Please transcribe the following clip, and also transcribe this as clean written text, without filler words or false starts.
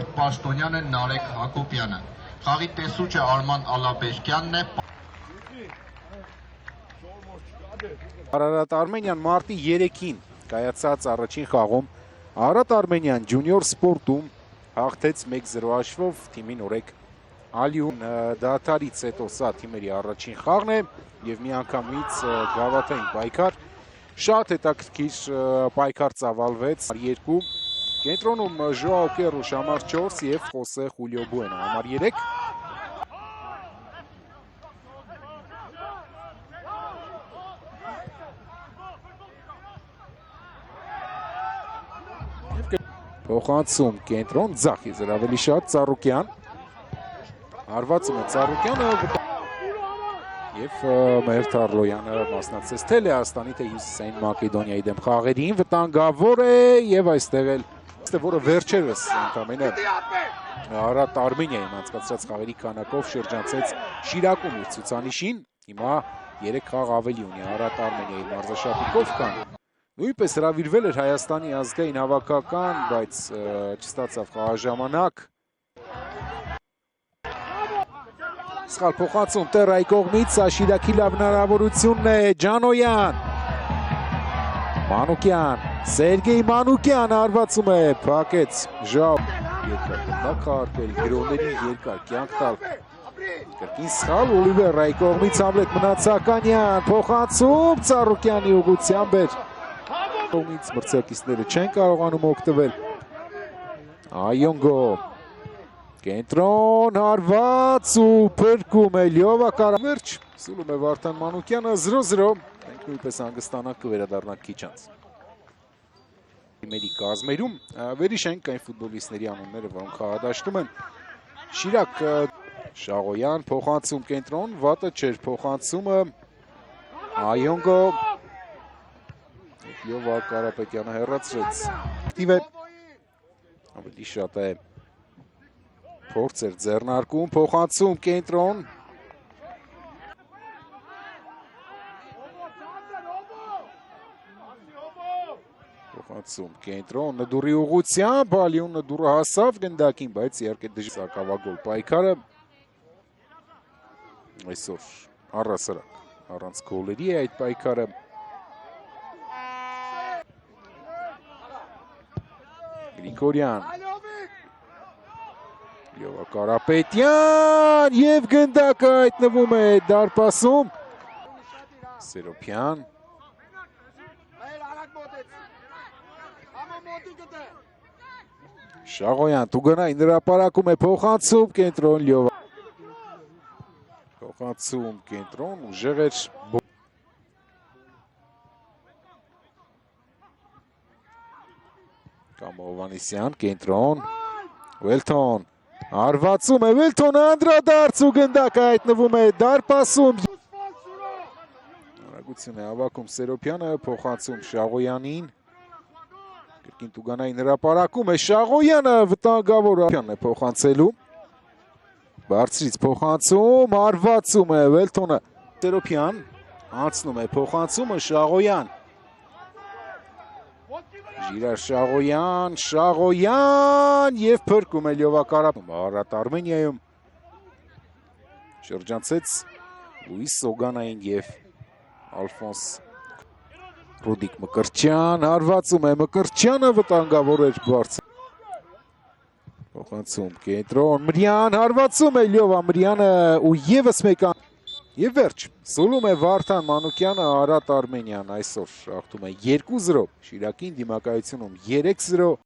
Գորգ Պաշտոնյանը, Նարեկ Հակոբյանը։ Խաղի տեսուչը Արման Ալաբերկյանն է։ Արարատ Արմենյան մարտի 3-ին կայացած առաջին խաղում Արարատ Արմենյան ջունիոր սպորտում հաղթեց 1-0 հաշվով թիմին օրեք Ալիուն դատարից հետո սա թիմերի առաջին խաղն է եւ միանգամից գավաթային պայքար շատ հետաքրքիր պայքար ծավալվեց 2 կենտրոնում Ժոաո Կերուշ համար 4 եւ Խոսե Խուլիո Բուենո համար 3 Փոխանցում կենտրոն ձախ եզր ավելի շատ Ծառուկյան Արվածում է Ծառուկյանը եւ Մհեր Թարլոյանը մասնակցեց թե Լեհաստանի թե Հյուսիսային Մակեդոնիայի դեմ խաղերին վտանգավոր է եւ այստեղ էլ որը վերջերս ընդամենը Արարատ Արմենիայի անցկացրած խաղերի քանակով շրջանցեց Շիրակում իր ցուցանիշին հիմա 3 խաղ ավելի ունի Արարատ Արմենիայի մարզաշապիկով կան Նույնպես հրավիրվել էր Հայաստանի ազգային հավաքական, բայց չստացավ խաղաժամանակ։ Սխալ փոխանցում Տերայի կողմից, սա Շիրակի լավ հնարավորությունն է, Ջանոյան։ Մանուկյան, Սերգեյ Մանուկյան արվածում է, փակեց Ժաո։ Երկար գնդակ խաղարկել, գրոների երկար կյանք տալ։ Կրկին սխալ Օլիվերայի կողմից Համլետ Մնացականյան, փոխանցում Ծառուկյանի ուղղությամբ էր։ Կողմից մրցակիցները չեն կարողանում օգտվել Այոնգո կենտրոն հարված ու փրկում է Լյովա Կարամերջ սուլում է Վարդան Մանուկյանը 0-0 մենք նույնպես հանգստանանք կվերադառնանք քիչ անց Մերի կազմերում վերհիշենք այն ֆուտբոլիստների անունները որոնք խաղադաշտում են Շիրակ Շաղոյան փոխանցում կենտրոն վատը չէր փոխանցումը Այոնգո Լյովա Կարապետյանը հեռացրեց Տիվ է ավելի շատ է փորձ էր ձեռնարկում փոխանցում կենտրոն փոխանցում կենտրոն նդուրի ուղղությամբ Ալիուն նդուրը հասավ գնդակին բայց իհարկե դժվար սակավագոլ պայքարը այսօր առհասարակ առանց գոլերի է այդ պայքարը Գրիգորյան Լյովա Կարապետյան եւ գնդակը հայտնվում է դարպասում Սերոփյան Շաղոյան Տուգանային հրապարակում է փոխանցում կենտրոն Լյովա փոխանցում կենտրոն ուժեղ էր Կամո Հովանեսյան, կենտրոն, Վելթոն, արվածում է Վելթոնը անդրադարձ ու գնդակը հայտնվում է դարպասում Արագություն է հավաքում Սերոփյանը, փոխանցում Շաղոյանին Կրկին Տուգանային հրապարակում է Շաղոյանը, վտանգավոր է փոխանցելու Բարձրից փոխանցում, արվածում է Վելթոնը Սերոփյան, անցնում է փոխանցումը Շաղոյան Ժիրար Շաղոյան և փրկում է Լյովա Կարապետյանը Արարատ Արմենիայում շրջանցեց Լուիս Սոգանային և Ալֆոնս Ռուդիկ Մկրտչյան հարվածում է Մկրտչյանը վտանգավոր էր բարձր փոխանցում կենտրոն Մրյան հարվածում է Լյովա Մրյանը ու ևս մեկ Եվ վերջ, սուլում է Վարդան Մանուկյանը Արարատ Արմենյան այսօր հաղթում է 2-0 Շիրակին դիմակայությունում 3-0